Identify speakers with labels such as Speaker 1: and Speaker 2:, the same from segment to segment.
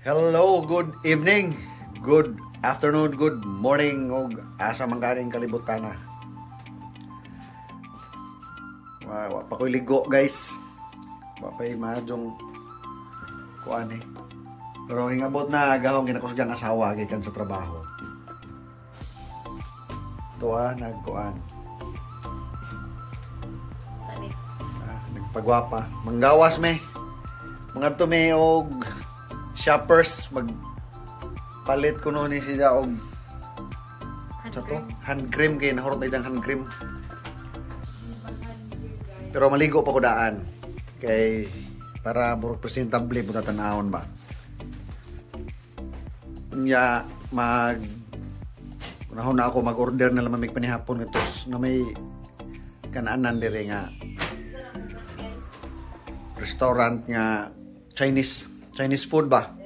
Speaker 1: Hello, good evening, good afternoon, good morning, o asa man kaning kalibutan na. Wa pa ko'y ligo, guys. Wa pa'y madyong kuan eh. Pero ingabot na gahong ginakusgang asawa gikan sa trabaho. Tuwa nagkuan.
Speaker 2: Sani?
Speaker 1: Nagpagwapa. Manggawas me. Mga tume og shoppers magpalit ko no ni siya og hand cream kay nahurot na idang hand cream. Pero maligo pa ko daan kay para burok presentable puta tanawon ba. Nya unahon na ako mag-order na lamang panihapon ngitos na may kananan dire nga restaurant nga Chinese food ba?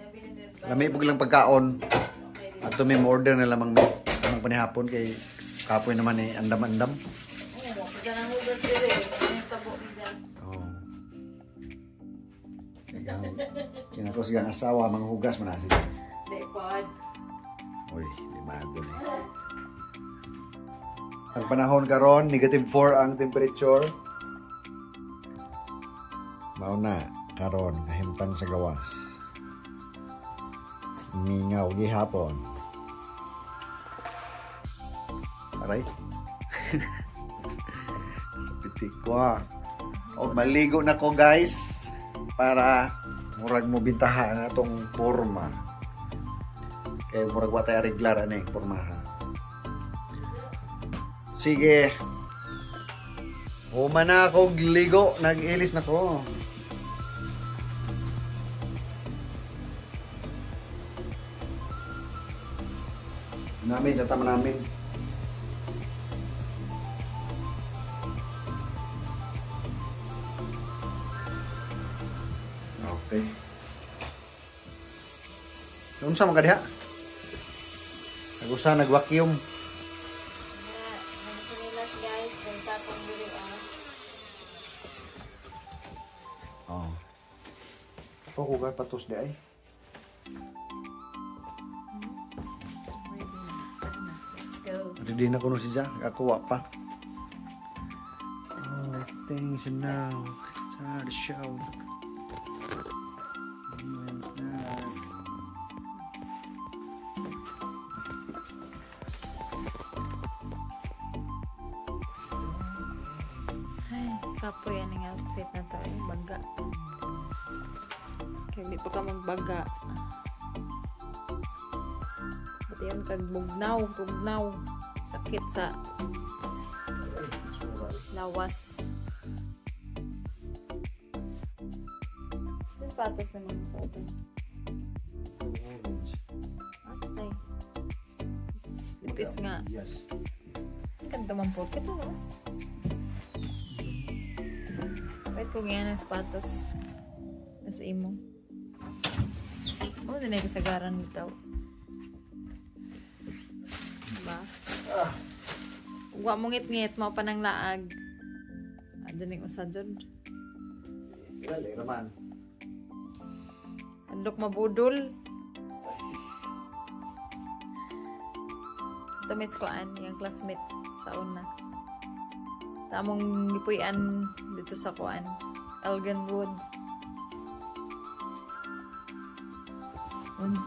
Speaker 1: Lami pug lang pagkaon. Ato may order na lamang panihapon kay kapoy naman eh andam-andam. Oh. Kinakos gang asawa manghugas man asi.
Speaker 2: Di pod.
Speaker 1: Uy, di madon eh. Ang panahon karon -4 ang temperature. Mao na karon kahimtang sa gawas. Mingaw gihapon. Aray. Sa pitik ko ha. O maligo na ko guys para murag mo bintaha ang atong forma. Kaya murag wa tayo reglar ani pormaha. Sige. Huma na ako ligo, nag-ilis na ko. Namin, sa tama namin. Okay. Unsa man ka diha? Nagusa nag-vacuum.
Speaker 2: Nagsumilas guys, nagtatang diri
Speaker 1: Oh. Ako ko patos di ay.
Speaker 2: Let's go.
Speaker 1: Ready na kuno siya, ako wa pa. Oh, things now. Sa the show.
Speaker 2: Ay, kapoy yan ang outfit na to eh. Baga. Kaya hindi pa ka magbaga. Pati yun kag bugnaw. Sakit sa lawas. Sapatos naman sa atin. Atay. Lipis nga.
Speaker 1: Yes.
Speaker 2: Ganda man po. Kito no? Wait ko ganyan ang sapatos. Nasa imo. Oh, din ay kasagaran nito. Diba? Huwag mo ngit-ngit, mo pa ng laag. Doon yung usadod.
Speaker 1: Dali raman.
Speaker 2: Andok mabudol. Tumits ko yung classmate sa una. Tamong gipuyan dito sa kuan. Elginwood.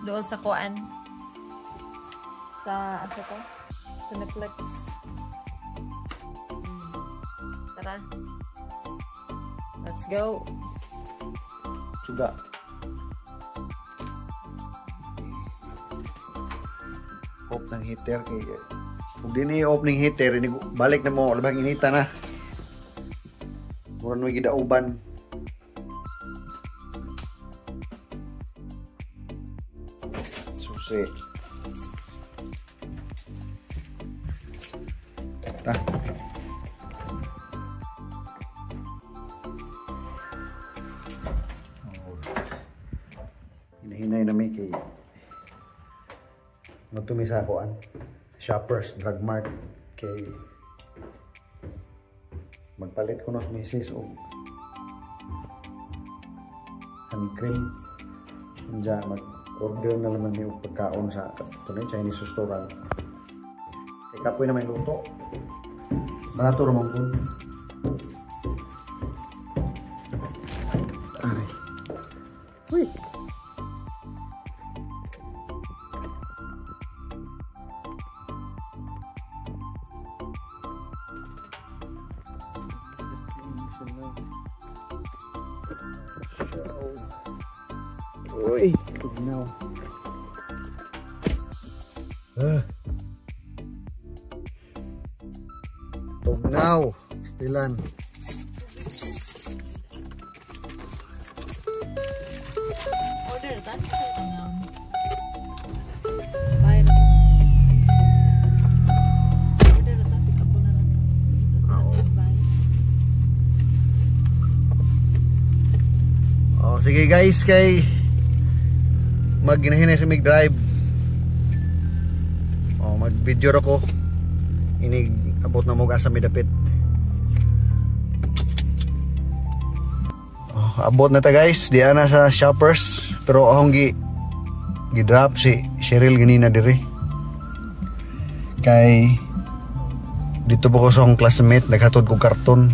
Speaker 2: Doon sa kuan. Sa, ano to? Cineplex. Tara. Let's go.
Speaker 1: Suga. Off ng heater kay kung di ni off ng heater balik na mo labang inita na. Murag may gidauban. Susi. Ta. Hinahinay na may kay magtumisa ko Shoppers Drug Mart kay magpalit ko nos misis o hand cream. Diyan order na naman yung pagkaon sa Chinese restaurant. Kay kapoy na may luto. Barato naman po. Ay. Uy. Uy, tugnaw. Tugnaw, stilan.
Speaker 2: Order tan tangam. Bye. Order tan pick up na lang. Bye.
Speaker 1: Oh, sige guys, kay magginahinay sa mig drive. Oh, mag-video ako. Inig abot na mo sa midapit. Oh, abot na ta guys, di ana sa Shoppers, pero akong gi-drop si Cheryl ganina diri. Kay dito po ko sa akong classmate, naghatod ko karton.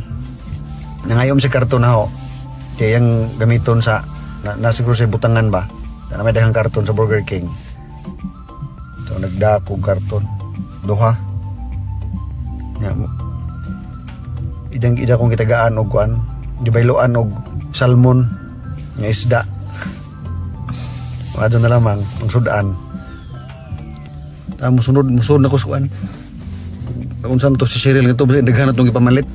Speaker 1: Nangayom si karton na ho. Kaya yung gamiton sa nasiguro sa butangan ba? Na may daghang karton sa Burger King. So nagdako karton. Duha. Ya mo. Idang kong kitagaan og kuan, gibayloan og salmon nga isda. Adto na lamang ang sudan. Ta musunod na ko suan. Unsa to si Cheryl nga to basta daghan atong ipamalit.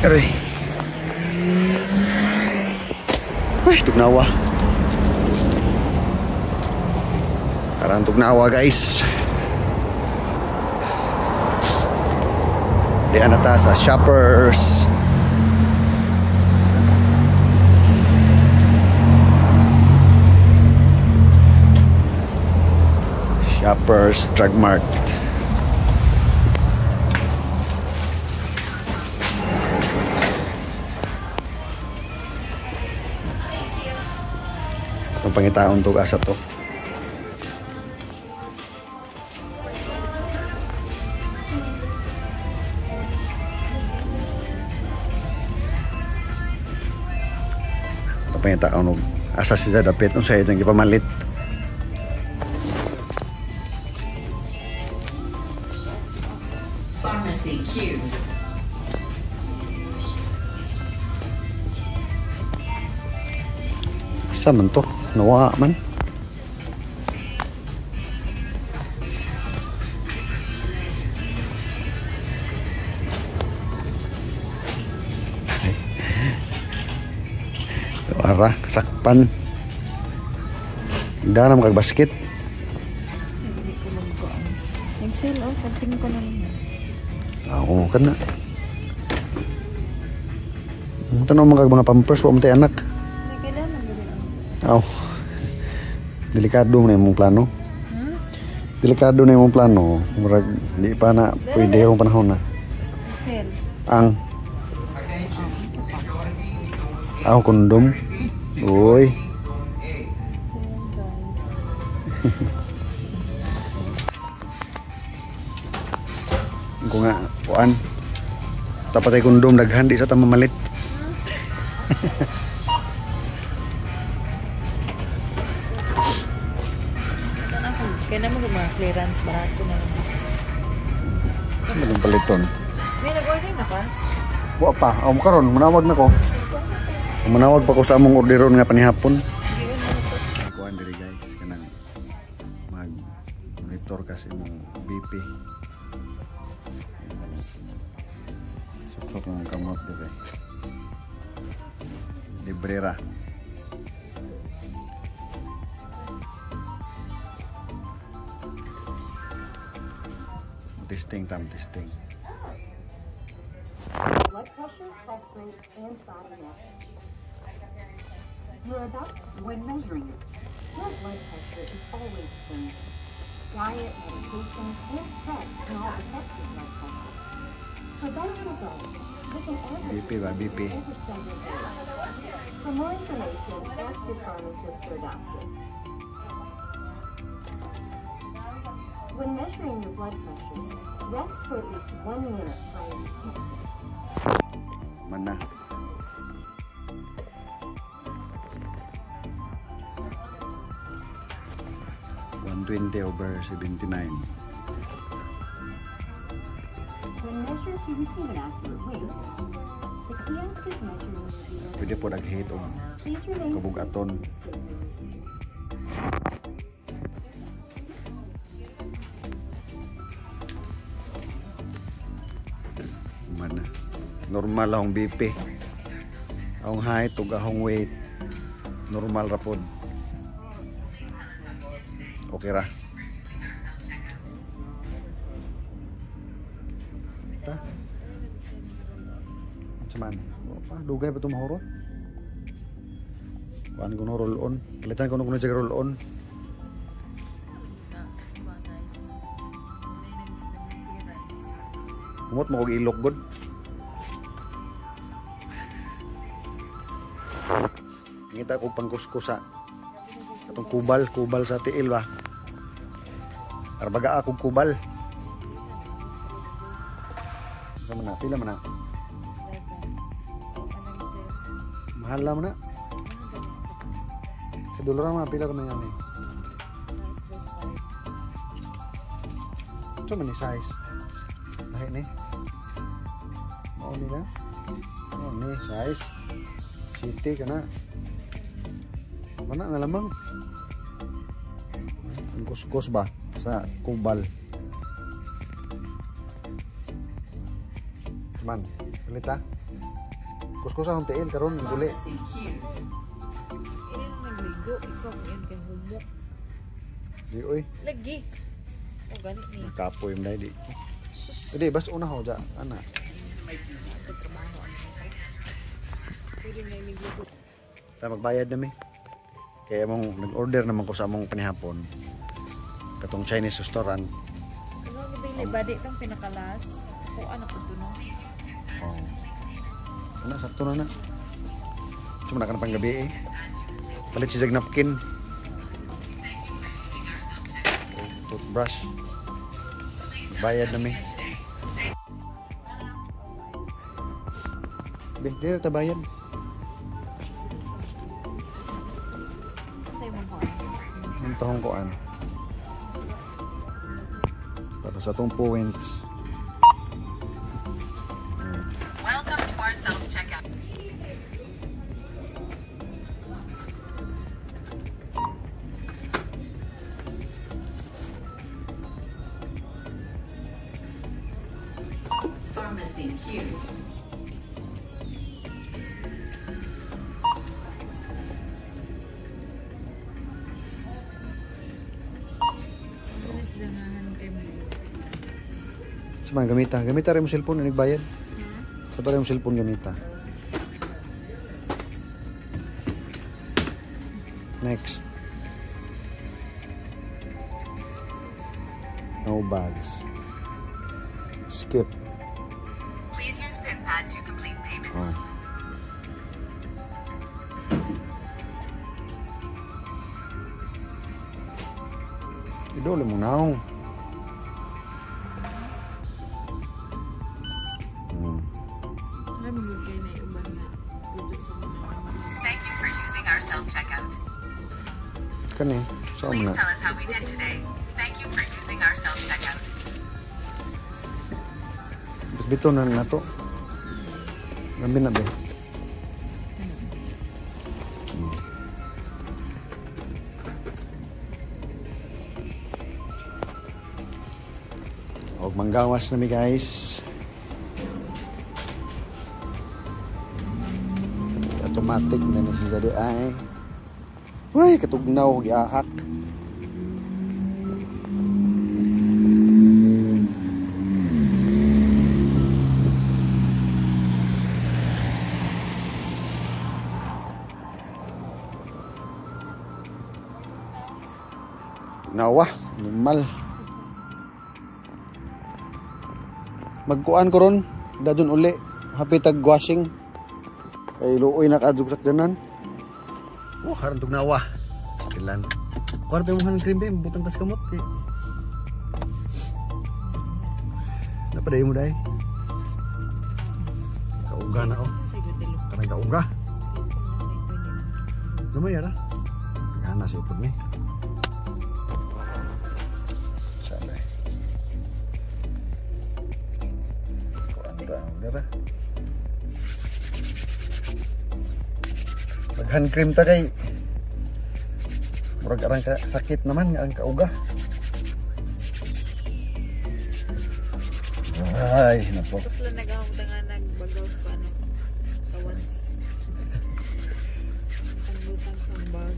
Speaker 1: Aray. Uy, tugnawa. Karang tugnawa guys. Di anata sa Shoppers. Shoppers Drug Mart. Ang pangitaon to asa to. Ang pangitaon og asa sila dapit unsa itong gipamalit.
Speaker 3: Pharmacy Q.
Speaker 1: Asa man to? Nawa man. Ara, sakpan. Hindi na makag-basket.
Speaker 2: Hindi ko lang ko. Excel oh, pansing ko na lang.
Speaker 1: Oo, ka na. Tanong mga pampers, huwag mo tayo anak.
Speaker 2: Kailan ang gawin?
Speaker 1: Aw. Delikado na yung plano. Delikado na yung plano. Murag, di pa na pwede yung panahon na.
Speaker 2: Excel.
Speaker 1: Ang kondom. Uy. Kung nga, kuan. Tapat ay kondom, daghan, di sa tamamalit.
Speaker 2: Kaya naman yung mga clearance barato na lang.
Speaker 1: Saan ba yung paliton?
Speaker 2: May nag-order na pa?
Speaker 1: Wa pa. Aw karon manawag na ko. Manawag pa ko sa among orderon nga panihapon. Kuan diri guys kanang mag-monitor kasi imong BP. Sok-sok ng kamot diri. Librera. Testing.
Speaker 4: Blood pressure, pulse rate, and body weight. You're about when measuring it. Your blood pressure is always changing. Diet, medications, and stress can all affect your blood pressure. For best results, take an average
Speaker 1: BP ba? BP.
Speaker 4: over 7 days. For more information, ask your pharmacist or doctor. When measuring your blood pressure, rest for at least 1 minute prior to testing.
Speaker 1: Mana? (120/79).
Speaker 4: When measured to receive an accurate weight, the kiosk is measuring your blood.
Speaker 1: Pwede po naghit og
Speaker 4: Please remain
Speaker 1: kabugaton. Mana? Normal akong BP. Akong height ug akong weight. Normal ra pod. Okay ra. Ta? Cuman, apa? Dugay ba ito mahurot? Kuhaan ko no roll on. Palitan ko no jaga roll on. Kumot mo kog ilok god. Ngita ko pangkuskusa. Atong kubal sa tiil ba. Arbaga akong kubal. Pila man na. Mahal lang na. Sa dolar na pila ko na yan eh. Ito man ni size. Lahi ni. Mao ni na. Mao ni size. City ka na. Mana nga lamang. Ang kuskus ba sa kubal. Man, balita. Kuskus akong tiil karon ng guli.
Speaker 2: Nagligo, ikaw yan kay humok.
Speaker 1: Di oy.
Speaker 2: Lagi. O ganit ni.
Speaker 1: Nakapoy mo dahil di. Hindi, bas una ho dyan. Ana.
Speaker 2: Pwede na nagligo.
Speaker 1: Tayo magbayad na mi. Kaya mong nag-order naman ko sa among panihapon. Katong Chinese restaurant.
Speaker 2: Ano ni Bailey badi itong pinakalas? O ano po ito no?
Speaker 1: Oh. Ano, sakto na na. Sumana ka na pang gabi eh. Palit si Jag napkin. Toothbrush. Bayad na mi. Di na tabayad.
Speaker 2: Tayo mo ko.
Speaker 1: Ang tahong koan. Para sa itong points.
Speaker 3: Welcome to our self-checkout. Pharmacy huge.
Speaker 2: Ano sila nga kay Miss?
Speaker 1: Sama gamita. Gamita rin mo cellphone na nagbayad. Ito rin mo cellphone gamita. Next. No bags. Skip.
Speaker 3: Please use PIN pad to complete payment.
Speaker 1: Oh. Idole mo na.
Speaker 2: Ay, magigay na yung uban na budget sa mga.
Speaker 3: Thank you for using our self-checkout.
Speaker 1: Kani. So
Speaker 3: Please
Speaker 1: na.
Speaker 3: tell us how we did today. Thank you for using our self-checkout.
Speaker 1: Bito na na to. Gambi na ba? Og manggawas na mi guys. Automatic na ni siya di ay. Uy, katugnaw giahak. Nawa, normal. Magkuan ko ron, dadun uli, hapitag washing. Kay luoy na kaadug sakdanan. Oh, harang tugnawa. Stilan. Kwarto mo hand cream ba, butang tas kamot eh. Napaday mo dai. Kauga na oh.
Speaker 2: Sige, dilo.
Speaker 1: Karang kauga. Lumay ara. Ana sa ipod ni. Sabi. Kuanta dira. Pag hand cream ta kay murag arang ka sakit naman nga ang kauga. Ay, napo.
Speaker 2: Tapos lang nag-ahong nga nagbagaw sa ano. Tawas. Ang butang sa bag.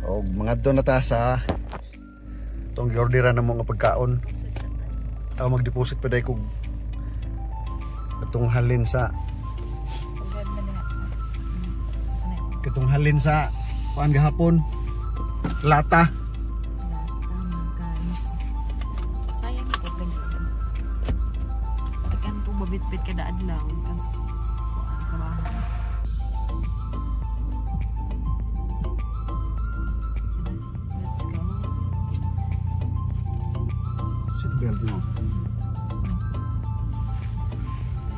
Speaker 1: O mga doon na ta sa itong giorderan na mga pagkaon. Ako mag-deposit pa dahil kung itong halin sa itong halin sa kuan gahapon lata.
Speaker 2: Sayang ito ikan po babit-bit kada adlaw kas kuan kabahan. Let's go.
Speaker 1: Seatbelt mo.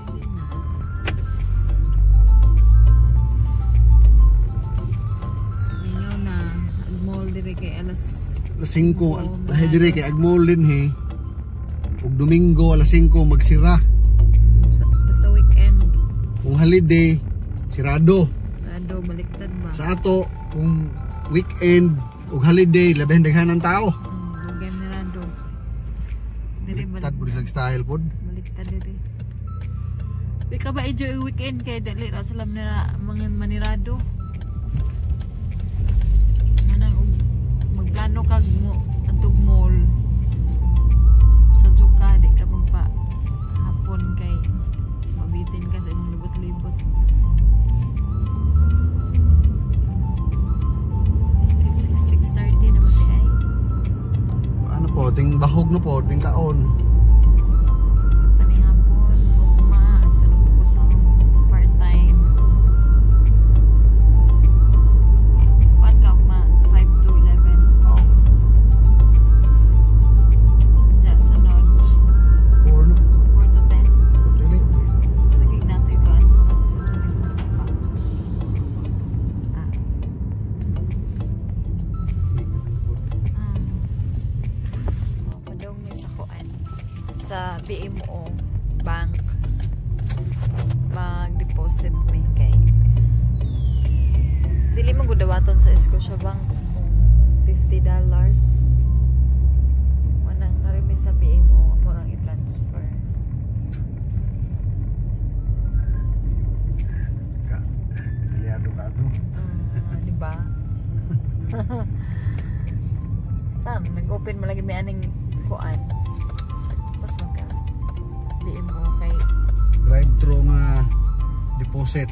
Speaker 2: Pwede na. Ngayon na mall dire kay alas
Speaker 1: 5 lahi dire kay agmol din he. Ug Domingo alas 5 magsira.
Speaker 2: basta weekend.
Speaker 1: Kung holiday sirado.
Speaker 2: Rado baliktad ba?
Speaker 1: Sa ato kung weekend ug holiday labihan daghan ang tao.
Speaker 2: Lugay ni Rado. Dire
Speaker 1: Baliktad pud sa style pod.
Speaker 2: baliktad dire. Di ka ba enjoy yung weekend kay dali ra salam nila mga manirado. Manang magplano kag mo antog mall. Sa Juka di ka magpa hapon kay mabitin ka sa imong libot-libot. 6:30 naman di ay.
Speaker 1: Ano po, ting bahog na po, ting kaon.
Speaker 2: Panihapon, ugma, at tanong ko sa part-time. Kuan ka ugma, 5 to 11.
Speaker 1: Oh.
Speaker 2: Diya, sunod,
Speaker 1: Or no,
Speaker 2: 4 to 10.
Speaker 1: dili.
Speaker 2: Naging nato ikuan sa Domingo pa. Padong ni sa kuan. Sa BMO bank. Mag-deposit may kay. Dili man gud dawaton sa Scotiabank $50. Manang narimi sa BMO mo nang i-transfer.
Speaker 1: Ka, diliado ka to.
Speaker 2: Di ba? Saan? Nag-open mo lagi may aning kuan. Pas maka BMO kay
Speaker 1: Drive-thru nga deposit.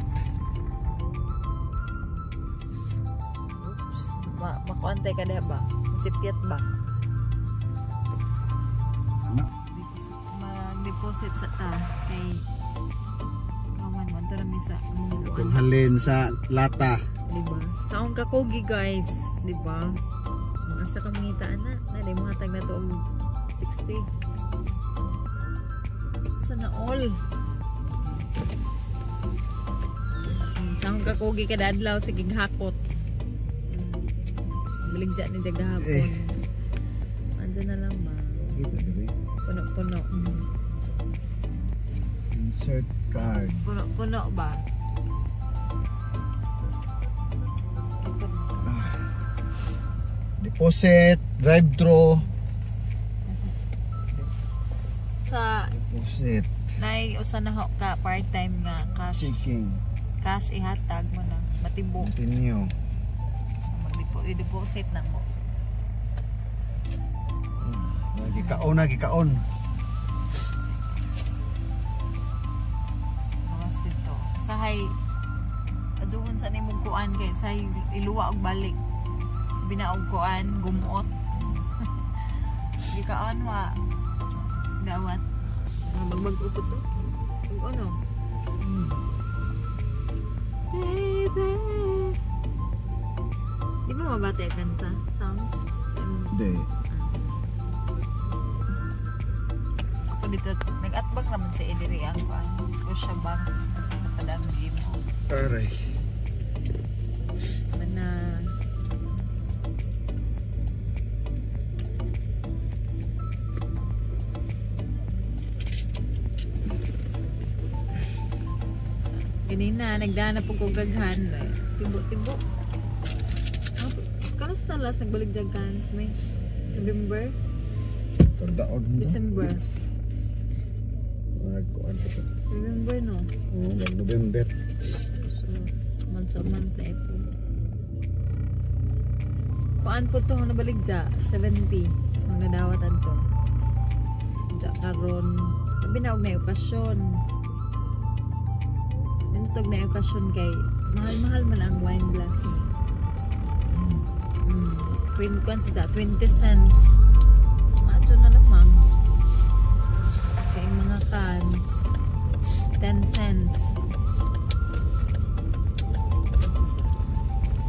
Speaker 2: oops. Makuantay ka diha ba? Sipyat ba?
Speaker 1: Ano?
Speaker 2: Mag-deposit sa ta kay kawan man to rami sa
Speaker 1: Itong
Speaker 2: muluan.
Speaker 1: halin sa lata.
Speaker 2: Diba? Sa akong kakogi guys, diba? Makasa kamita na. Nalay mga tag na to og 60. Sana all. Sa akong kakogi kada adlaw sige hakot. Biligja ni daga hapon. Andyan na lang ba?
Speaker 1: Ito diri.
Speaker 2: Puno-puno.
Speaker 1: Insert card.
Speaker 2: Puno-puno ba?
Speaker 1: Deposit, drive-thru,
Speaker 2: Sa
Speaker 1: deposit,
Speaker 2: nay usa na ho ka part-time nga
Speaker 1: checking,
Speaker 2: cash ihatag mo na matibo.
Speaker 1: continue.
Speaker 2: I-deposit na mo.
Speaker 1: Gikaon na, gikaon.
Speaker 2: Mawas dito. Sahay aduhon sa nimong kuan kay sahay iluwa og balik. Binaog kuan gumuot. Gikaon wa dawat. Magbag-upot to. Ug ano? ba tayo kanta? Sounds?
Speaker 1: Hindi.
Speaker 2: Ako dito, nag-atbang naman sa Idiri ang Scotia Bank. Padang game mo.
Speaker 1: Aray.
Speaker 2: Mana... Ganina, nagdaan na po kong daghan. Tibo-tibo. Kamusta last nagbalik daghan? May November?
Speaker 1: Tagdaon mo.
Speaker 2: December.
Speaker 1: Nagkuhan ko to.
Speaker 2: November no?
Speaker 1: Oo, mag-November.
Speaker 2: So, months a month na po. Kuan po to, nabalik dya, 70. Ang nadawatan to. Dya karon. Binaog na yung okasyon. Nintog na yung okasyon kay mahal-mahal man ang wine glass ni. 20 cents. Macho na lamang. Kaya yung mga cans 10 cents.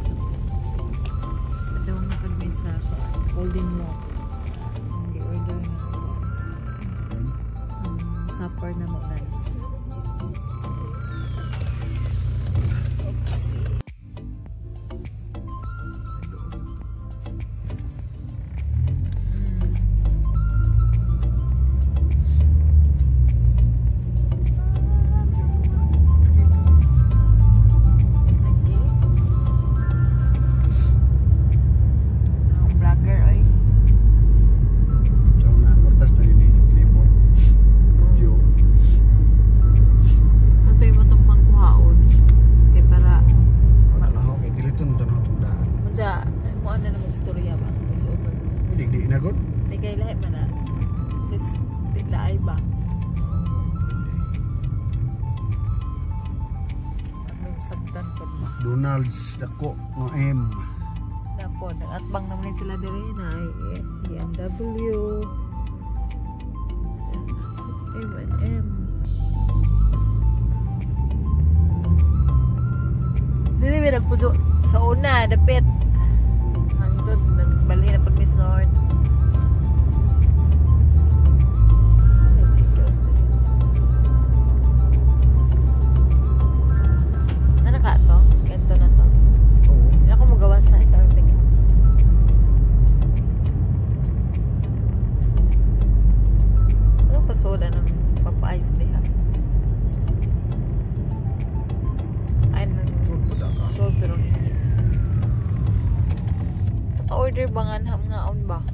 Speaker 2: So daw nga kami sa Golden Walk. Hindi order na supper na mo guys. Oopsie.
Speaker 1: McDonald's dako no M.
Speaker 2: Dapo, nag-atbang naman sila dire na BMW. M&M. Dili may nagpuso sa una, dapit. Hangtod, nagbali na pag Miss North. Soda ng papa-ice diha. Ay, so pero order ba nga ngaon ba?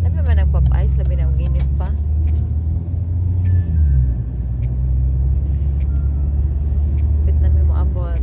Speaker 2: Labi man ang papa-ice, labi na ang init pa. Pit na may maabot.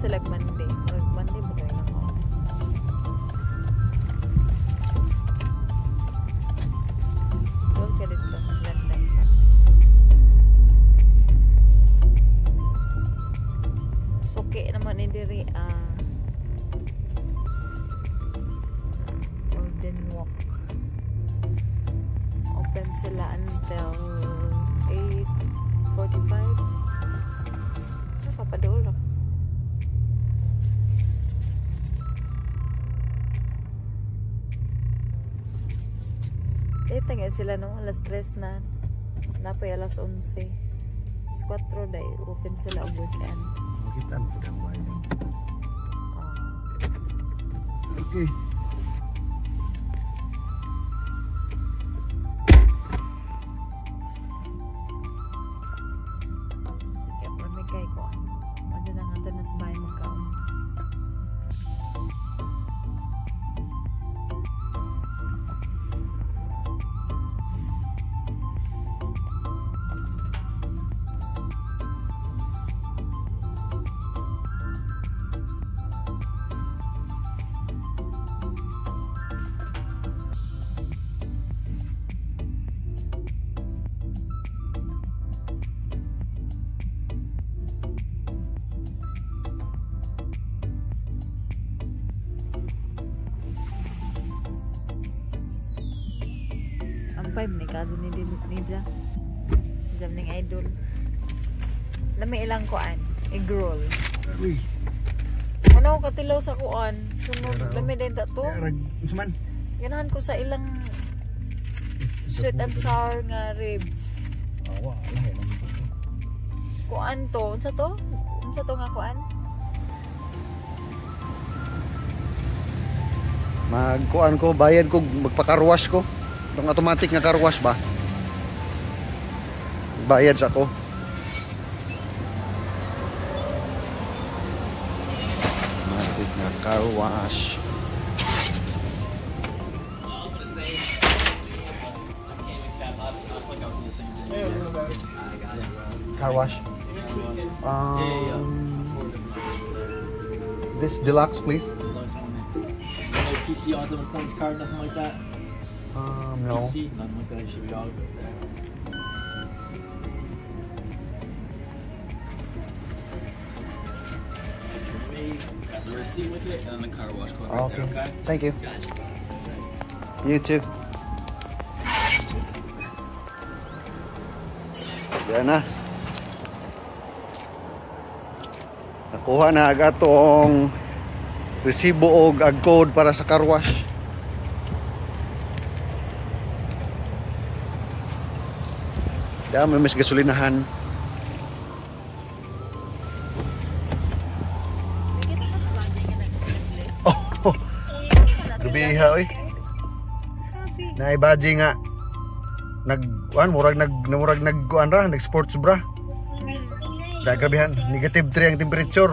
Speaker 2: Select Monday. Monday ba tayo na ako? Doon ka dito. Ganda. Suki naman ni diri Golden Walk. Open sila until 8:45. Napapadool ako. Tingnan sila no, alas 3 na. Napoy alas 11. Alas 4 day, open sila ang weekend.
Speaker 1: Kita mo ang bayan. Okay. Kaya pramig kay ko. Mada na nga na sa bayan magkaon.
Speaker 2: 5 ni kaso ni Ninja. Jam ning idol. Lami ilang kuan, egg roll.
Speaker 1: Uy,
Speaker 2: Ano ko katilaw sa kuan? Sunod lami din ta to.
Speaker 1: yarag suman.
Speaker 2: Ganahan ko sa ilang sweet and sour nga ribs.
Speaker 1: Awa, lahi lang ito.
Speaker 2: Kuan to, unsa to? Unsa to nga kuan?
Speaker 1: Magkuan ko, bayad ko, magpa-carwash ko. Itong automatic nga carwash ba? Bayad sa ko. Automatic nga carwash. Carwash. This deluxe, please.
Speaker 5: No PC on the points card, nothing like that.
Speaker 1: No.
Speaker 5: PC, nothing like that. It should be all good there. Got the receipt with it and the car wash code right
Speaker 1: Okay.
Speaker 5: there, okay?
Speaker 1: Thank you.
Speaker 5: Gotcha.
Speaker 1: You too. Yan na. Nakuha na agad tong resibo o ag code para sa car wash. Dami mas gasolinahan.
Speaker 2: Kita ka sa bagay nga nag-seamless.
Speaker 1: Oh, gabiha oy.
Speaker 2: Grabe.
Speaker 1: Naibaji nga murag nag sports bra. Dagabihan negative 3 ang temperature.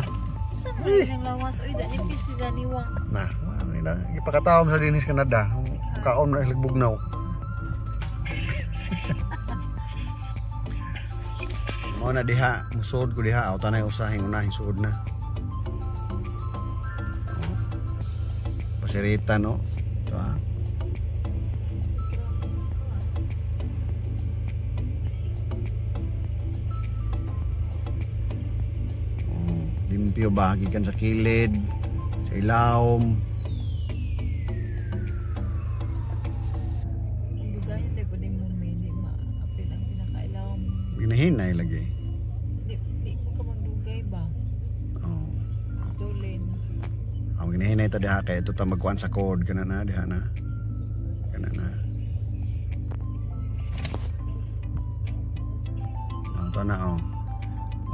Speaker 2: Sa man lang lawas oy dani PC daniwa.
Speaker 1: Nah, nila ipakatawom sa dinis Canada. Kaon na ilagbugnaw. Mao na diha, musod ko diha, auta na usahing unahing suod na. Pasirita no. Ito ah. Limpyo bahagi kan sa kilid, sa ilawom.
Speaker 2: Dugayon day pud mo may di maapil ang pinakailawom.
Speaker 1: Ginahinay lagi.
Speaker 2: Di ko ka magdugay ba?
Speaker 1: Oh.
Speaker 2: Dulin.
Speaker 1: Ang ginahinay ta diha kay ito ta magkuan sa code kana na diha na. Kana na. Ito na oh.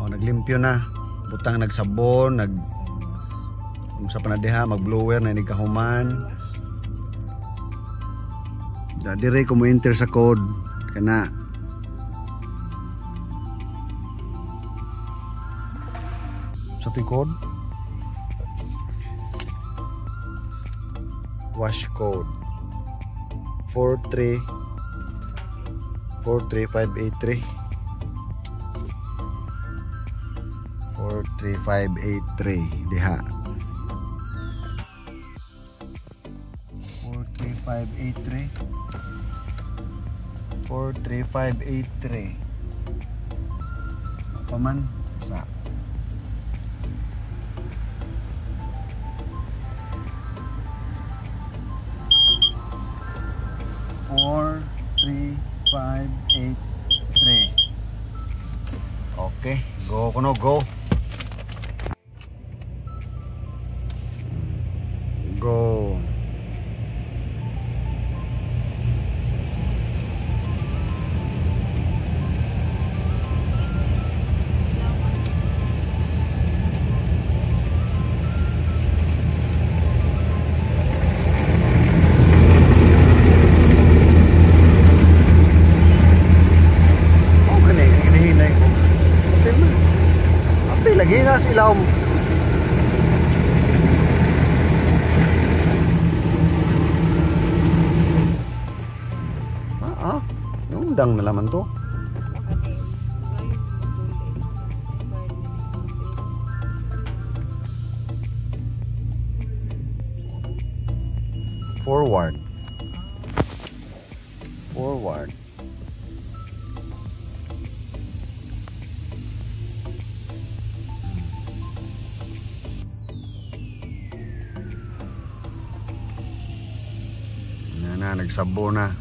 Speaker 1: Oh, naglimpyo na. Butang nagsabon, sa panadiha, mag-blower na nikahuman. Dire ko mo enter sa code kana. Sa code? Wash code 43583 43583 diha 43583 43583 paman sa 43583 okay go kuno go go lagi nga sa ilaw mo. Nundang na laman to. Forward. Na nagsabo na.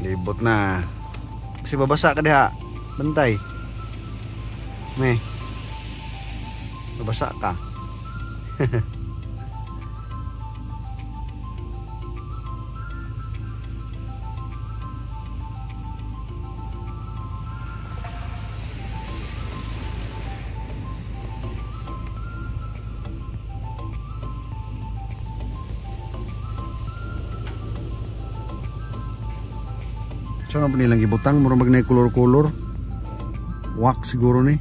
Speaker 1: Libot na. Kasi babasa ka diha. Bantay. Me. Babasa ka. So ano pa nilang gibutang? Mura mag na color-color. Wax siguro ni.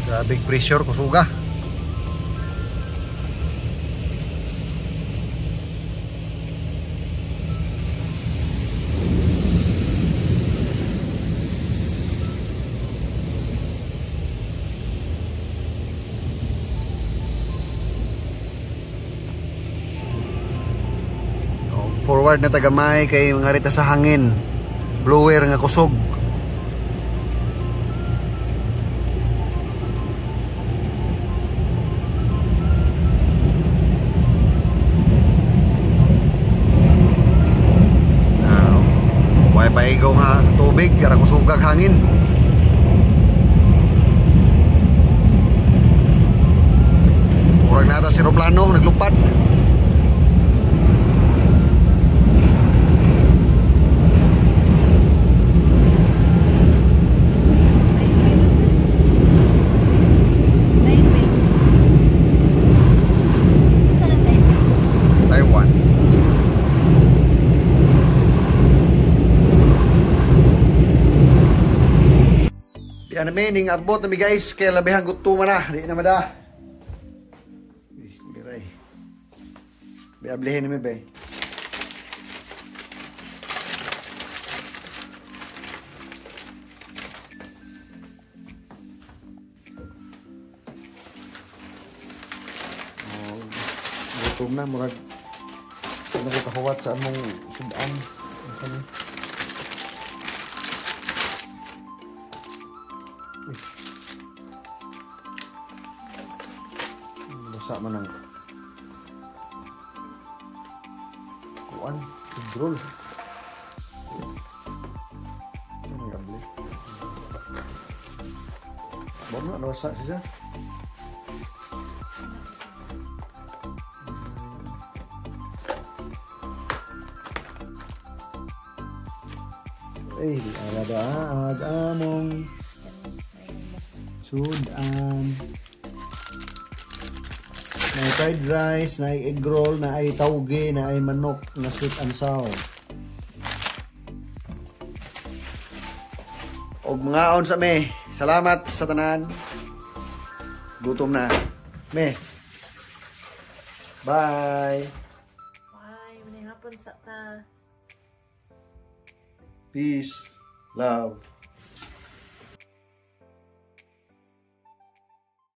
Speaker 1: Grabe pressure kusuga. Forward na tagamay kay mga rita sa hangin. Blower nga kusog. Way paigaw nga tubig kaya kusugag hangin. Murag nata si aeroplano naglupad. Ano meaning abot na mi guys kaya labihang gutuman na di na mada. Biray. Biablihin mi bay. Oh, gutom na murag ano ko kahuwat sa among sudan. Basa man ang kuan, hidrol. Ano nga beli? Bono na basa siya. Alada among sudan. Na fried rice, na egg roll, na ay tauge, na ay manok, na sweet and sour. O mga on sa me, salamat sa tanan. Gutom na. Me. Bye.
Speaker 2: Bye, manay hapon sa ta.
Speaker 1: Peace. Love.